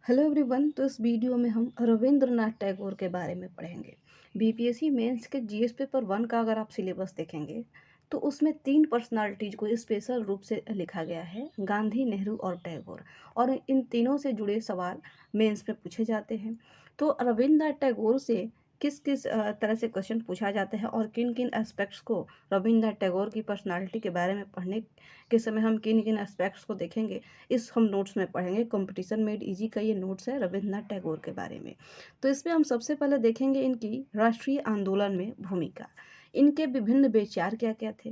Hello everyone. तो इस video में हम रविंद्रनाथ टैगोर के बारे में पढ़ेंगे। बीपीएससी मेंस के जीएस पेपर 1 का अगर आप सिलेबस देखेंगे तो उसमें 3 पर्सनालिटीज को स्पेशल रूप से लिखा गया है, गांधी, नेहरू और टैगोर। और इन तीनों से जुड़े सवाल मेंस में पूछे जाते हैं। तो रविंद्रनाथ टैगोर से किस किस तरह से क्वेश्चन पूछा जाता है और किन किन एस्पेक्ट्स को, रविंद्रनाथ टैगोर की पर्सनालिटी के बारे में पढ़ने के समय हम किन किन एस्पेक्ट्स को देखेंगे, इस हम नोट्स में पढ़ेंगे। कंपटीशन मेड इजी का ये नोट्स है रविंद्रनाथ टैगोर के बारे में। तो इसमें हम सबसे पहले देखेंगे इनकी राष्ट्रीय आंदोलन में भूमिका, इनके विभिन्न विचार क्या क्या थे।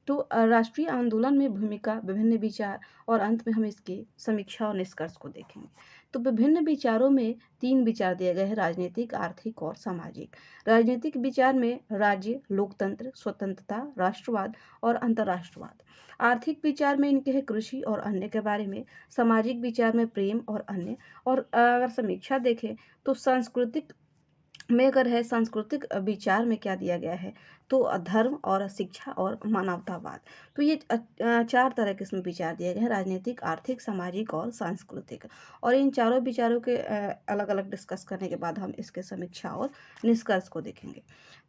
तो राष्ट्रीय आंदोलन में भूमिका, विभिन्न विचार और अंत में हम इसकी समीक्षा और निष्कर्ष को देखेंगे। तो विभिन्न विचारों में 3 विचार दिए गए हैं, राजनीतिक, आर्थिक और सामाजिक। राजनीतिक विचार में राज्य, लोकतंत्र, स्वतंत्रता, राष्ट्रवाद और अंतर्राष्ट्रवाद। आर्थिक विचार में इनके है कृषि और अन्य के बारे में। सामाजिक विचार में प्रेम और अन्य। और अगर समीक्षा देखें तो सांस्कृतिक में अगर है, सांस्कृतिक विचार में क्या दिया गया है, तो धर्म और शिक्षा और मानवतावाद। तो ये 4 तरह के इसमें विचार दिए गए हैं, राजनीतिक, आर्थिक, सामाजिक और सांस्कृतिक। और इन चारों विचारों के अलग अलग डिस्कस करने के बाद हम इसके समीक्षा और निष्कर्ष को देखेंगे।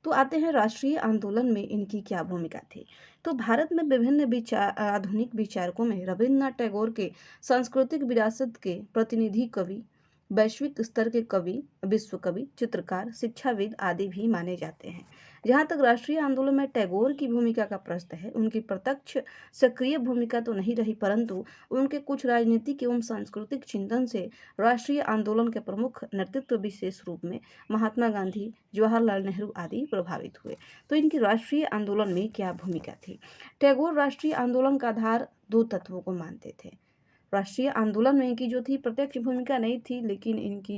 तो आते हैं राष्ट्रीय आंदोलन में इनकी क्या भूमिका थी। तो भारत में विभिन्न विचार, आधुनिक विचारकों में रविन्द्रनाथ टैगोर के सांस्कृतिक विरासत के प्रतिनिधि कवि, वैश्विक स्तर के कवि, विश्व कवि, चित्रकार, शिक्षाविद आदि भी माने जाते हैं। जहाँ तक राष्ट्रीय आंदोलन में टैगोर की भूमिका का प्रश्न है, उनकी प्रत्यक्ष सक्रिय भूमिका तो नहीं रही, परंतु उनके कुछ राजनीतिक एवं सांस्कृतिक चिंतन से राष्ट्रीय आंदोलन के प्रमुख नेतृत्व विशेष रूप में महात्मा गांधी, जवाहरलाल नेहरू आदि प्रभावित हुए। तो इनकी राष्ट्रीय आंदोलन में क्या भूमिका थी। टैगोर राष्ट्रीय आंदोलन का आधार 2 तत्वों को मानते थे। राष्ट्रीय आंदोलन में इनकी जो थी प्रत्यक्ष भूमिका नहीं थी, लेकिन इनकी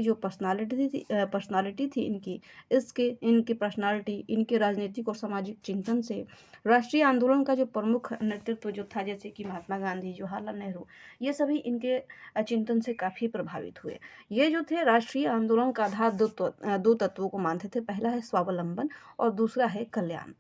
जो पर्सनालिटी थी इनकी, इसके इनकी पर्सनालिटी, इनके राजनीतिक और सामाजिक चिंतन से राष्ट्रीय आंदोलन का जो प्रमुख नेतृत्व जो था, जैसे कि महात्मा गांधी, जवाहरलाल नेहरू, ये सभी इनके चिंतन से काफ़ी प्रभावित हुए। ये जो थे राष्ट्रीय आंदोलन का आधार दो तत्वों को मानते थे। पहला है स्वावलंबन और दूसरा है कल्याण।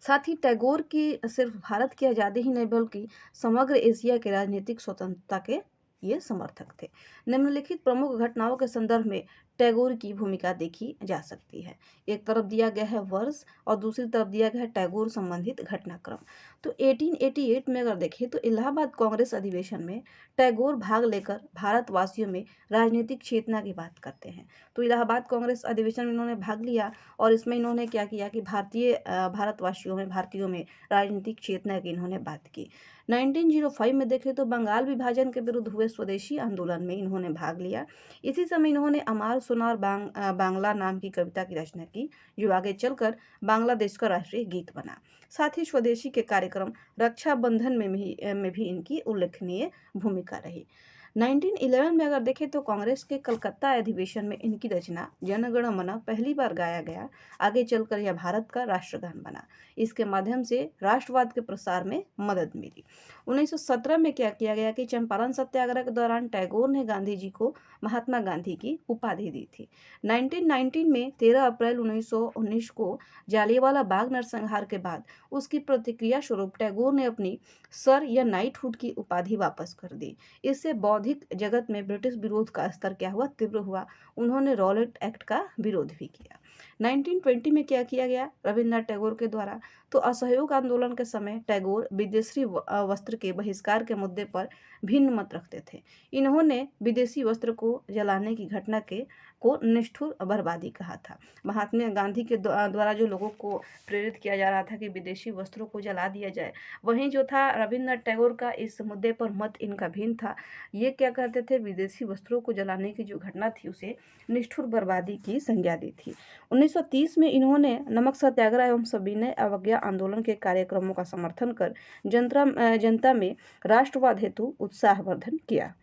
साथ ही टैगोर की सिर्फ भारत की आज़ादी ही नहीं बल्कि समग्र एशिया के राजनीतिक स्वतंत्रता के ये समर्थक थे। निम्नलिखित प्रमुख घटनाओं के संदर्भ में टैगोर की भूमिका देखी जा सकती है। एक तरफ दिया गया है वर्ष और दूसरी तरफ दिया गया है टैगोर संबंधित घटनाक्रम। तो 1888 में अगर देखें तो इलाहाबाद कांग्रेस अधिवेशन में टैगोर भाग लेकर भारतवासियों में राजनीतिक चेतना की बात करते हैं। तो इलाहाबाद कांग्रेस अधिवेशन में इन्होंने भाग लिया और इसमें इन्होंने क्या किया कि भारतीयों में राजनीतिक चेतना की इन्होंने बात की। 1905 में देखें तो बंगाल विभाजन के विरुद्ध हुए स्वदेशी आंदोलन में इन्होंने भाग लिया। इसी समय इन्होंने अमार सोनार बांग्ला नाम की कविता की रचना की, जो आगे चलकर बांग्लादेश का राष्ट्रीय गीत बना। साथ ही स्वदेशी के कार्यक्रम रक्षाबंधन में भी इनकी उल्लेखनीय भूमिका रही। 1911 में अगर देखें तो कांग्रेस के कलकत्ता अधिवेशन में इनकी रचना जन गण मन पहली बार गाया गया। आगे चलकर यह भारत का राष्ट्रगान बना। इसके माध्यम से राष्ट्रवाद के प्रसार में मदद मिली। 1917 में क्या किया गया कि चंपारण सत्याग्रह के दौरान टैगोर ने गांधी जी को महात्मा गांधी की उपाधि दी थी। 1919 में 13 अप्रैल 1919 को जालियांवाला बाग नरसंहार के बाद उसकी प्रतिक्रिया स्वरूप टैगोर ने अपनी सर या नाइटहुड की उपाधि वापस कर दी। इससे बौद्धिक जगत में ब्रिटिश विरोध का स्तर क्या हुआ, तीव्र हुआ। उन्होंने रॉलेट एक्ट का विरोध भी किया। 1920 में क्या किया गया रविन्द्रनाथ टैगोर के द्वारा, तो असहयोग आंदोलन के समय टैगोर विदेशी वस्त्र के बहिष्कार के मुद्दे पर भिन्न मत रखते थे। इन्होंने विदेशी वस्त्र को जलाने की घटना को निष्ठुर बर्बादी कहा था। महात्मा गांधी के द्वारा जो लोगों को प्रेरित किया जा रहा था कि विदेशी वस्त्रों को जला दिया जाए, वहीं जो था रविन्द्रनाथ टैगोर का इस मुद्दे पर मत इनका भिन्न था। ये क्या कहते थे, विदेशी वस्त्रों को जलाने की जो घटना थी उसे निष्ठुर बर्बादी की संज्ञा दी थी। 1930 में इन्होंने नमक सत्याग्रह एवं सविनय अवज्ञा आंदोलन के कार्यक्रमों का समर्थन कर जनता में राष्ट्रवाद हेतु उत्साहवर्धन किया।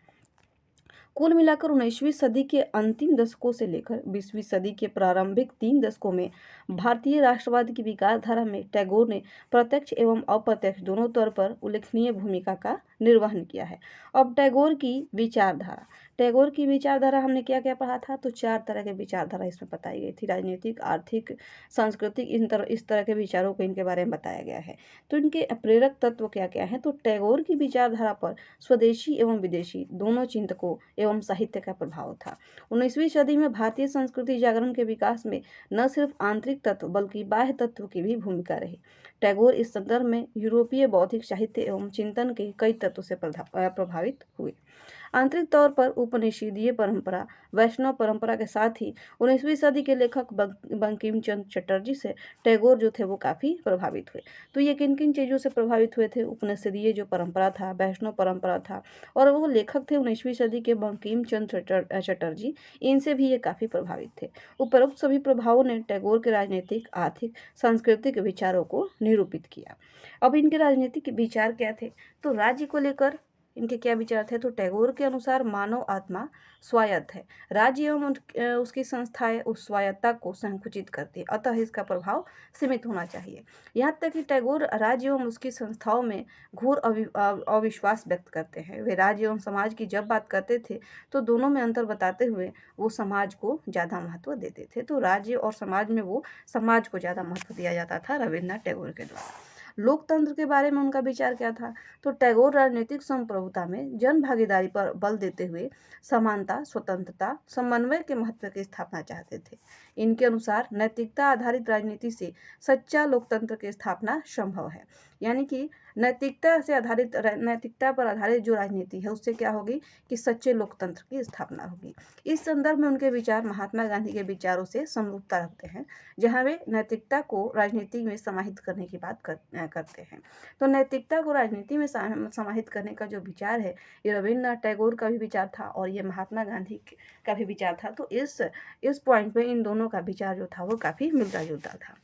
कुल मिलाकर 19वीं सदी के अंतिम दशकों से लेकर 20वीं सदी के प्रारंभिक 3 दशकों में भारतीय राष्ट्रवाद की विकास धारा में टैगोर ने प्रत्यक्ष एवं अप्रत्यक्ष दोनों तौर पर उल्लेखनीय भूमिका का निर्वहन किया है। अब टैगोर की विचारधारा, टैगोर की विचारधारा हमने क्या क्या पढ़ा था, तो 4 तरह के विचारधारा इसमें बताई गई थी, राजनीतिक, आर्थिक, सांस्कृतिक, इस तरह के विचारों को इनके बारे में बताया गया है। तो इनके प्रेरक तत्व क्या क्या हैं, तो टैगोर की विचारधारा पर स्वदेशी एवं विदेशी दोनों चिंतकों एवं साहित्य का प्रभाव था। 19वीं सदी में भारतीय संस्कृति जागरण के विकास में न सिर्फ आंतरिक तत्व बल्कि बाह्य तत्व की भी भूमिका रही। टैगोर इस संदर्भ में यूरोपीय बौद्धिक साहित्य एवं चिंतन के कई तत्वों से प्रभावित हुए। आंतरिक तौर पर उपनिषदीय परंपरा, वैष्णव परंपरा के साथ ही 19वीं सदी के लेखक बंकिम चंद्र चटर्जी से टैगोर जो थे वो काफ़ी प्रभावित हुए। तो ये किन किन चीज़ों से प्रभावित हुए थे, उपनिषदीय जो परंपरा था, वैष्णव परंपरा था, और वो लेखक थे 19वीं सदी के बंकिम चंद्र चटर्जी, इनसे भी ये काफ़ी प्रभावित थे। उपरोक्त सभी प्रभावों ने टैगोर के राजनीतिक, आर्थिक, सांस्कृतिक विचारों को निरूपित किया। अब इनके राजनीतिक विचार क्या थे, तो राज्य को लेकर इनके क्या विचार थे, तो टैगोर के अनुसार मानव आत्मा स्वायत्त है, राज्य एवं उसकी संस्थाएं उस स्वायत्तता को संकुचित करती है, अतः इसका प्रभाव सीमित होना चाहिए। यहाँ तक कि टैगोर राज्य एवं उसकी संस्थाओं में घोर अविश्वास व्यक्त करते हैं। वे राज्य एवं समाज की जब बात करते थे तो दोनों में अंतर बताते हुए वो समाज को ज़्यादा महत्व देते थे। तो राज्य और समाज में वो समाज को ज़्यादा महत्व दिया जाता था रविन्द्रनाथ टैगोर के द्वारा। लोकतंत्र के बारे में उनका विचार क्या था, तो टैगोर राजनीतिक संप्रभुता में जन भागीदारी पर बल देते हुए समानता, स्वतंत्रता, समन्वय के महत्व की स्थापना चाहते थे। इनके अनुसार नैतिकता आधारित राजनीति से सच्चा लोकतंत्र की स्थापना संभव है। यानी कि नैतिकता पर आधारित जो राजनीति है उससे क्या होगी कि सच्चे लोकतंत्र की स्थापना होगी। इस संदर्भ में उनके विचार महात्मा गांधी के विचारों से समरूपता रखते हैं, जहां वे नैतिकता को राजनीति में समाहित करने की बात करते हैं। तो नैतिकता को राजनीति में समाहित करने का जो विचार है, ये रविन्द्रनाथ टैगोर का भी विचार था और ये महात्मा गांधी का भी विचार था। तो इस पॉइंट पे इन दोनों का विचार जो था वो काफ़ी मिलता जुलता था।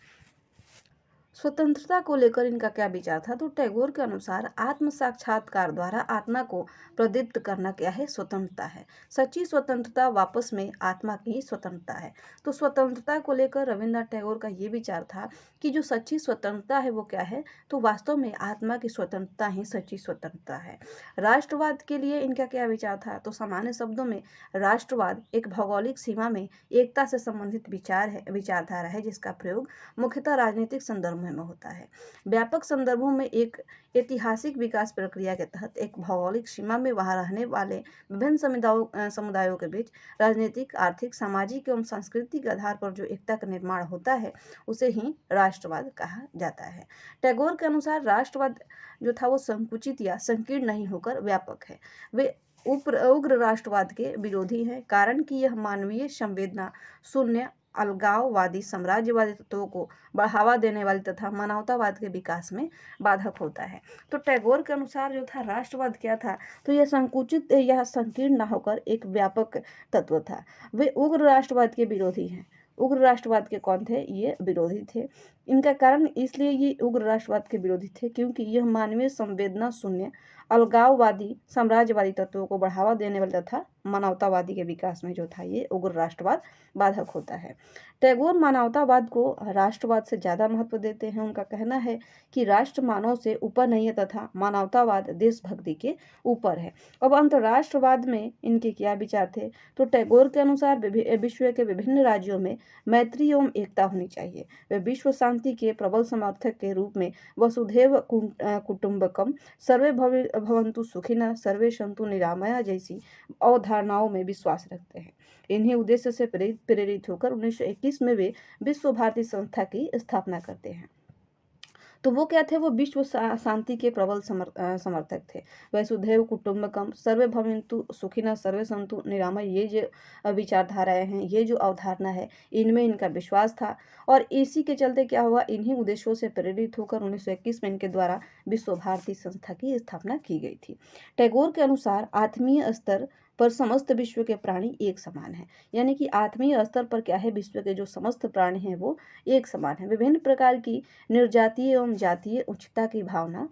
स्वतंत्रता को लेकर इनका क्या विचार था, तो टैगोर के अनुसार आत्म साक्षात्कार द्वारा आत्मा को प्रदीप्त करना क्या है, स्वतंत्रता है। सच्ची स्वतंत्रता वापस में आत्मा की स्वतंत्रता है। तो स्वतंत्रता को लेकर रविन्द्रनाथ टैगोर का ये विचार था कि जो सच्ची स्वतंत्रता है वो क्या है, तो वास्तव में आत्मा की स्वतंत्रता ही सच्ची स्वतंत्रता है। राष्ट्रवाद के लिए इनका क्या विचार था, तो सामान्य शब्दों में राष्ट्रवाद एक भौगोलिक सीमा में एकता से संबंधित विचारधारा है, जिसका प्रयोग मुख्यतः राजनीतिक संदर्भ में होता है। व्यापक संदर्भों में एक ऐतिहासिक विकास प्रक्रिया के तहत एक भौगोलिक सीमा में वहां रहने वाले विभिन्न समुदायों के बीच राजनीतिक, आर्थिक, सामाजिक एवं सांस्कृतिक आधार पर जो एकता का निर्माण होता है उसे ही राष्ट्रवाद कहा जाता है। टैगोर के अनुसार राष्ट्रवाद जो था वो संकुचित या संकीर्ण नहीं होकर व्यापक है। वे उग्र राष्ट्रवाद के विरोधी हैं, कारण कि यह मानवीय संवेदना शून्य, अलगाववादी, साम्राज्यवादी तत्वों को बढ़ावा देने वाली तथा मानवतावाद के विकास में बाधक होता है। तो टैगोर के अनुसार जो था राष्ट्रवाद क्या था, तो यह संकुचित या संकीर्ण न होकर एक व्यापक तत्व था। वे उग्र राष्ट्रवाद के विरोधी हैं। उग्र राष्ट्रवाद के कौन थे, ये विरोधी थे। इनका कारण इसलिए ये उग्र राष्ट्रवाद के विरोधी थे क्योंकि यह मानवीय संवेदना शून्य, अलगाववादी, साम्राज्यवादी तत्वों को बढ़ावा देने वाला तथा मानवतावादी के विकास में जो था ये उग्र राष्ट्रवाद बाधक होता है। टैगोर मानवतावाद को राष्ट्रवाद से ज़्यादा महत्व देते हैं। उनका कहना है कि राष्ट्र मानव से ऊपर नहीं है तथा मानवतावाद देशभक्ति के ऊपर है। अब अंतर्राष्ट्रवाद में इनके क्या विचार थे, तो टैगोर के अनुसार विश्व के विभिन्न राज्यों में मैत्री एवं एकता होनी चाहिए। वे विश्व शांति के प्रबल समर्थक के रूप में वसुधैव कुटुंबकम, सर्वे भवन्तु सुखिनः, सर्वे सन्तु निरामया जैसी अवधारणाओं में विश्वास रखते हैं। इन्हीं उद्देश्य से प्रेरित होकर 1921 में वे विश्व भारती संस्था की स्थापना करते हैं। तो वो क्या थे, वो विश्व शांति के प्रबल समर्थक थे। वसुधैव कुटुंबकम, सर्वे भवन्तु सुखिनः, सर्वे सन्तु निरामय, ये जो विचारधाराएं हैं, ये जो अवधारणा है, इनमें इनका विश्वास था। और इसी के चलते क्या हुआ, इन्हीं उद्देश्यों से प्रेरित होकर 1921 में इनके द्वारा विश्व भारती संस्था की स्थापना की गई थी। टैगोर के अनुसार आत्मीय स्तर पर समस्त विश्व के प्राणी एक समान हैं। यानी कि आत्मीय स्तर पर क्या है, विश्व के जो समस्त प्राणी हैं वो एक समान है। विभिन्न प्रकार की निर्जातीय एवं जातीय उच्चता की भावना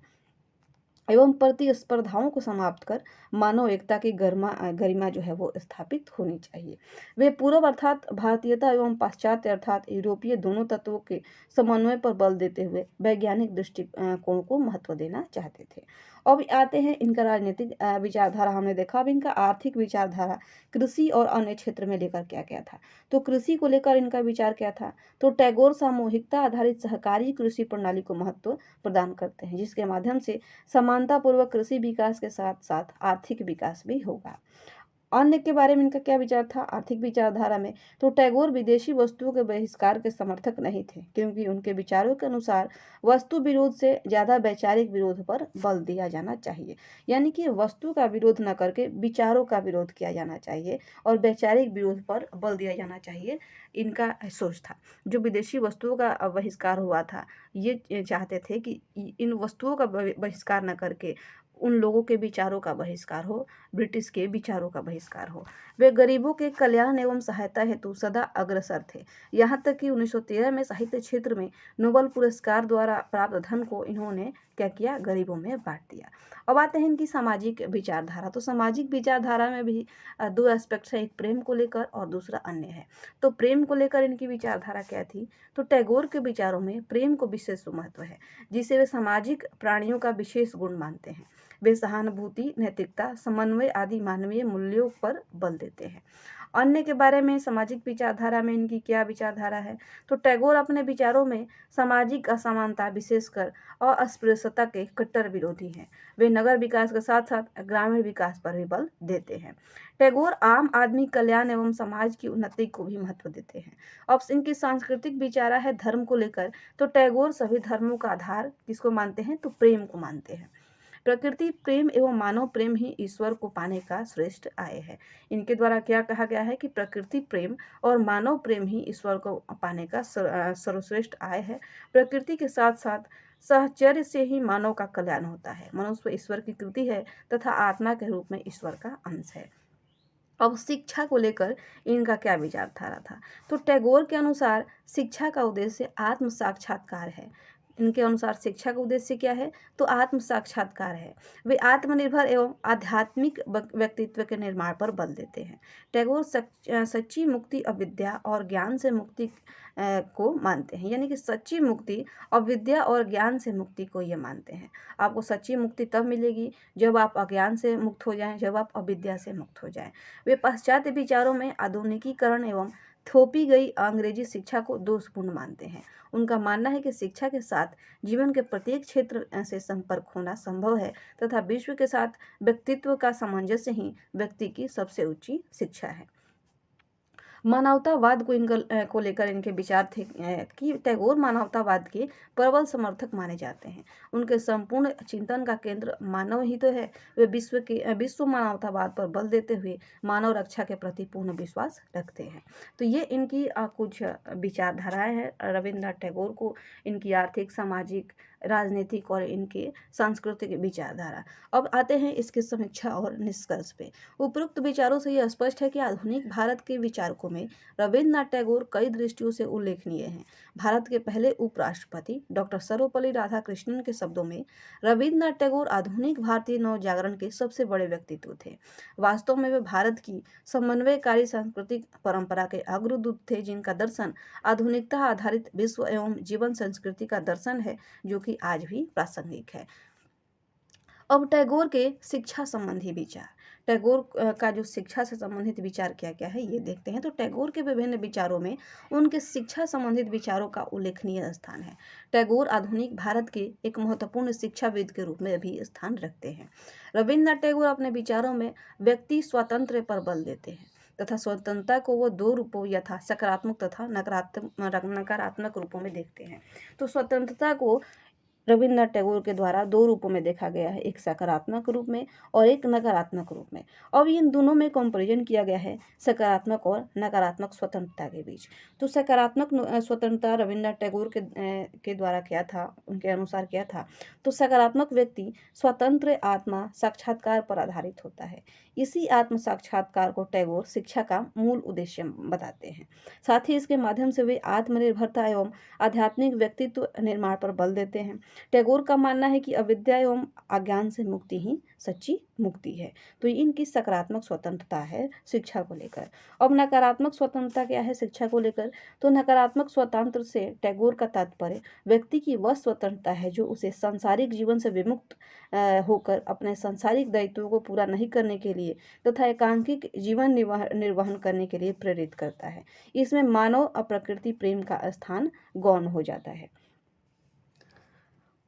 एवं प्रतिस्पर्धाओं को समाप्त कर मानव एकता की गरिमा जो है वो स्थापित होनी चाहिए। वे पूर्व अर्थात भारतीयता एवं पाश्चात्य अर्थात यूरोपीय दोनों तत्वों के समन्वय पर बल देते हुए वैज्ञानिक दृष्टिकोण को महत्व देना चाहते थे। अब आते हैं इनका राजनीतिक विचारधारा हमने देखा। अब इनका आर्थिक विचारधारा कृषि और अन्य क्षेत्र में लेकर क्या क्या था। तो कृषि को लेकर इनका विचार क्या था। तो टैगोर सामूहिकता आधारित सहकारी कृषि प्रणाली को महत्व प्रदान करते हैं, जिसके माध्यम से समानता पूर्वक कृषि विकास के साथ साथ आर्थिक विकास भी होगा। अन्य के बारे में इनका क्या विचार था आर्थिक विचारधारा में। तो टैगोर विदेशी वस्तुओं के बहिष्कार के समर्थक नहीं थे, क्योंकि उनके विचारों के अनुसार वस्तु विरोध से ज़्यादा वैचारिक विरोध पर बल दिया जाना चाहिए। यानी कि वस्तु का विरोध न करके विचारों का विरोध किया जाना चाहिए और वैचारिक विरोध पर बल दिया जाना चाहिए, इनका सोच था। जो विदेशी वस्तुओं का बहिष्कार हुआ था, ये चाहते थे कि इन वस्तुओं का बहिष्कार न करके उन लोगों के विचारों का बहिष्कार हो, ब्रिटिश के विचारों का बहिष्कार हो। वे गरीबों के कल्याण एवं सहायता हेतु सदा अग्रसर थे। यहाँ तक कि 1913 में साहित्य क्षेत्र में नोबेल पुरस्कार द्वारा प्राप्त धन को इन्होंने क्या किया, गरीबों में बांट दिया। अब आते हैं इनकी सामाजिक विचारधारा। तो सामाजिक विचारधारा में भी दो एस्पेक्ट्स हैं, एक प्रेम को लेकर और दूसरा अन्य है। तो प्रेम को लेकर इनकी विचारधारा क्या थी। तो टैगोर के विचारों में प्रेम को विशेष महत्व है, जिसे वे सामाजिक प्राणियों का विशेष गुण मानते हैं। वे सहानुभूति, नैतिकता, समन्वय आदि मानवीय मूल्यों पर बल देते हैं। अन्य के बारे में सामाजिक विचारधारा में इनकी क्या विचारधारा है। तो टैगोर अपने विचारों में सामाजिक असमानता, विशेषकर अस्पृश्यता के कट्टर विरोधी हैं। वे नगर विकास के साथ साथ ग्रामीण विकास पर भी बल देते हैं। टैगोर आम आदमी कल्याण एवं समाज की उन्नति को भी महत्व देते हैं। अब इनकी सांस्कृतिक विचारा है धर्म को लेकर। तो टैगोर सभी धर्मों का आधार किसको मानते हैं, तो प्रेम को मानते हैं। प्रकृति प्रेम एवं मानव प्रेम ही ईश्वर को पाने का श्रेष्ठ आय है। इनके द्वारा क्या कहा गया है कि प्रकृति प्रेम और मानव प्रेम ही ईश्वर को पाने का सर्वश्रेष्ठ आय है। प्रकृति के साथ साथ सहचर्य से ही मानव का कल्याण होता है। मनुष्य ईश्वर की कृति है तथा आत्मा के रूप में ईश्वर का अंश है। अब शिक्षा को लेकर इनका क्या विचारधारा था। तो टैगोर के अनुसार शिक्षा का उद्देश्य आत्म साक्षात्कार है। इनके अनुसार शिक्षा का उद्देश्य क्या है, तो आत्म साक्षात्कार है। वे आत्मनिर्भर एवं आध्यात्मिक व्यक्तित्व के निर्माण पर बल देते हैं। टैगोर सच्ची मुक्ति अविद्या और ज्ञान से मुक्ति को मानते हैं। यानी कि सच्ची मुक्ति अविद्या और ज्ञान से मुक्ति को ये मानते हैं। आपको सच्ची मुक्ति तब मिलेगी जब आप अज्ञान से मुक्त हो जाएं, जब आप अविद्या से मुक्त हो जाएं। वे पाश्चात्य विचारों में आधुनिकीकरण एवं थोपी गई अंग्रेजी शिक्षा को दोषपूर्ण मानते हैं। उनका मानना है कि शिक्षा के साथ जीवन के प्रत्येक क्षेत्र से संपर्क होना संभव है तथा विश्व के साथ व्यक्तित्व का सामंजस्य ही व्यक्ति की सबसे ऊंची शिक्षा है। मानवतावाद को लेकर इनके विचार थे कि टैगोर मानवतावाद के प्रबल समर्थक माने जाते हैं। उनके संपूर्ण चिंतन का केंद्र मानव ही तो है। वे विश्व मानवतावाद पर बल देते हुए मानव रक्षा के प्रति पूर्ण विश्वास रखते हैं। तो ये इनकी कुछ विचारधाराएं हैं रविन्द्रनाथ टैगोर को, इनकी आर्थिक, सामाजिक, राजनीतिक और इनके सांस्कृतिक विचारधारा। अब आते हैं इसकी समीक्षा और निष्कर्ष पे। उपरोक्त विचारों से यह स्पष्ट है कि आधुनिक भारत के विचारकों में रविन्द्रनाथ टैगोर कई दृष्टियों से उल्लेखनीय हैं। भारत के पहले उपराष्ट्रपति डॉक्टर सर्वपल्ली राधाकृष्णन के शब्दों में रविन्द्रनाथ टैगोर आधुनिक भारतीय नवजागरण के सबसे बड़े व्यक्तित्व थे। वास्तव में वे भारत की समन्वयकारी सांस्कृतिक परंपरा के अग्रदूत थे, जिनका दर्शन आधुनिकता आधारित विश्व एवं जीवन संस्कृति का दर्शन है, जो कि आज भी प्रासंगिक है। अब टैगोर के शिक्षा संबंधी विचार। टैगोर का जो शिक्षा से संबंधित विचार क्या क्या है ये देखते हैं। तो टैगोर के विभिन्न विचारों में उनके शिक्षा संबंधित विचारों का उल्लेखनीय स्थान है। टैगोर आधुनिक भारत के एक महत्वपूर्ण शिक्षाविद के रूप में भी स्थान रखते हैं। रविन्द्रनाथ टैगोर अपने विचारों में व्यक्ति स्वातंत्र्य पर बल देते हैं तथा स्वतंत्रता को वो दो रूपों यथा सकारात्मक तथा नकारात्मक रूपों में देखते हैं। तो स्वतंत्रता को रविन्द्रनाथ टैगोर के द्वारा दो रूपों में देखा गया है, एक सकारात्मक रूप में और एक नकारात्मक रूप में। अब इन दोनों में कंपैरिजन किया गया है सकारात्मक और नकारात्मक स्वतंत्रता के बीच। तो सकारात्मक स्वतंत्रता रविन्द्रनाथ टैगोर के द्वारा क्या था, उनके अनुसार क्या था। तो सकारात्मक व्यक्ति स्वतंत्र आत्मा साक्षात्कार पर आधारित होता है। इसी आत्म साक्षात्कार को टैगोर शिक्षा का मूल उद्देश्य बताते हैं। साथ ही इसके माध्यम से वे आत्मनिर्भरता एवं आध्यात्मिक व्यक्तित्व निर्माण पर बल देते हैं। टैगोर का मानना है कि अविद्या एवं अज्ञान से मुक्ति ही सच्ची मुक्ति है। तो इनकी सकारात्मक स्वतंत्रता है शिक्षा को लेकर। अब नकारात्मक स्वतंत्रता क्या है शिक्षा को लेकर? तो नकारात्मक स्वतंत्र से टैगोर का तात्पर्य व्यक्ति की वह स्वतंत्रता है जो उसे सांसारिक जीवन से विमुक्त होकर अपने सांसारिक दायित्वों को पूरा नहीं करने के लिए तथा एकांकिक जीवन निर्वहन करने के लिए प्रेरित करता है। इसमें मानव और प्रकृति प्रेम का स्थान गौण हो जाता है।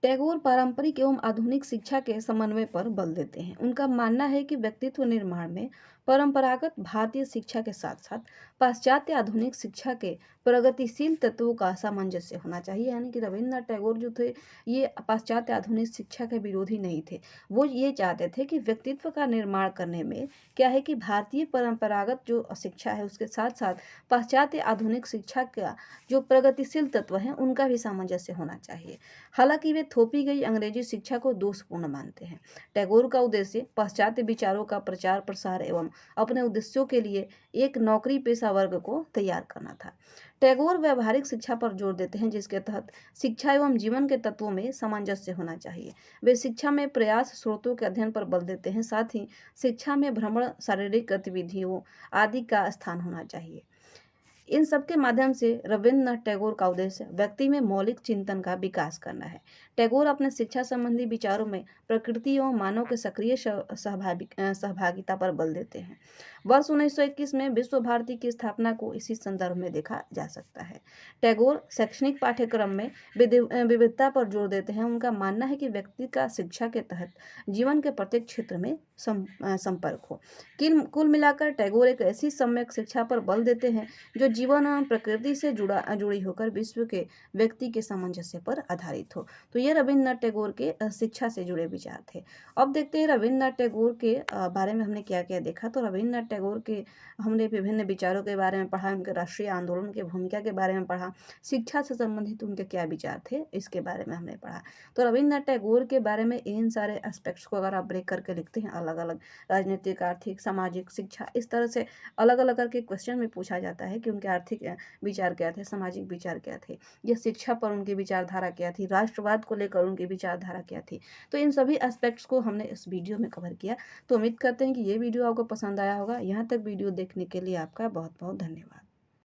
टैगोर पारंपरिक एवं आधुनिक शिक्षा के समन्वय पर बल देते हैं। उनका मानना है कि व्यक्तित्व निर्माण में परंपरागत भारतीय शिक्षा के साथ साथ पाश्चात्य आधुनिक शिक्षा के प्रगतिशील तत्वों का सामंजस्य होना चाहिए। यानी कि रविन्द्रनाथ टैगोर जो थे ये पाश्चात्य आधुनिक शिक्षा के विरोधी नहीं थे। वो ये चाहते थे कि व्यक्तित्व का निर्माण करने में क्या है कि भारतीय परंपरागत जो शिक्षा है उसके साथ साथ पाश्चात्य आधुनिक शिक्षा का जो प्रगतिशील तत्व हैं उनका भी सामंजस्य होना चाहिए। हालांकि वे थोपी गई अंग्रेजी शिक्षा को दोषपूर्ण मानते हैं। टैगोर का उद्देश्य पाश्चात्य विचारों का प्रचार प्रसार एवं अपने उद्देश्यों के लिए एक नौकरी पेशा वर्ग को तैयार करना था। टैगोर व्यवहारिक शिक्षा पर जोर देते हैं जिसके तहत शिक्षा एवं जीवन के तत्वों में सामंजस्य होना चाहिए। वे शिक्षा में प्रयास स्रोतों के अध्ययन पर बल देते हैं, साथ ही शिक्षा में भ्रमण, शारीरिक गतिविधियों आदि का स्थान होना चाहिए। इन सब के माध्यम से रविन्द्रनाथ टैगोर का उद्देश्य व्यक्ति में मौलिक चिंतन का विकास करना है। टैगोर अपने शिक्षा संबंधी विचारों में प्रकृति एवं मानव के सक्रिय सहभागिता पर बल देते हैं। वर्ष 1921 में विश्व भारती की स्थापना को इसी संदर्भ में देखा जा सकता है। टैगोर शैक्षणिक पाठ्यक्रम में विविधता पर जोर देते हैं। उनका मानना है कि व्यक्ति का शिक्षा के तहत जीवन के प्रत्येक क्षेत्र में संपर्क हो। कुल मिलाकर टैगोर एक ऐसी सम्यक शिक्षा पर बल देते हैं जो जीवन और प्रकृति से जुड़ी होकर विश्व के व्यक्ति के सामंजस्य पर आधारित हो। तो ये रविन्द्रनाथ टैगोर के शिक्षा से जुड़े विचार थे। अब देखते हैं रविन्द्रनाथ टैगोर के बारे में हमने क्या क्या देखा। तो रविन्द्रनाथ टैगोर के हमने विभिन्न विचारों के बारे में पढ़ा, उनके राष्ट्रीय आंदोलन की भूमिका के बारे में पढ़ा, शिक्षा से संबंधित उनके क्या विचार थे इसके बारे में हमने पढ़ा। तो रविन्द्रनाथ टैगोर के बारे में इन सारे एस्पेक्ट्स को अगर आप ब्रेक करके लिखते हैं अलग अलग राजनीतिक, आर्थिक, सामाजिक, शिक्षा, इस तरह से अलग अलग करके क्वेश्चन में पूछा जाता है कि उनके आर्थिक विचार क्या थे, सामाजिक विचार क्या थे, या शिक्षा पर उनकी विचारधारा क्या थी, राष्ट्रवाद को लेकर उनकी विचारधारा क्या थी। तो इन सभी एस्पेक्ट्स को हमने इस वीडियो में कवर किया। तो उम्मीद करते हैं कि ये वीडियो आपको पसंद आया होगा। यहाँ तक वीडियो देखने के लिए आपका बहुत बहुत धन्यवाद।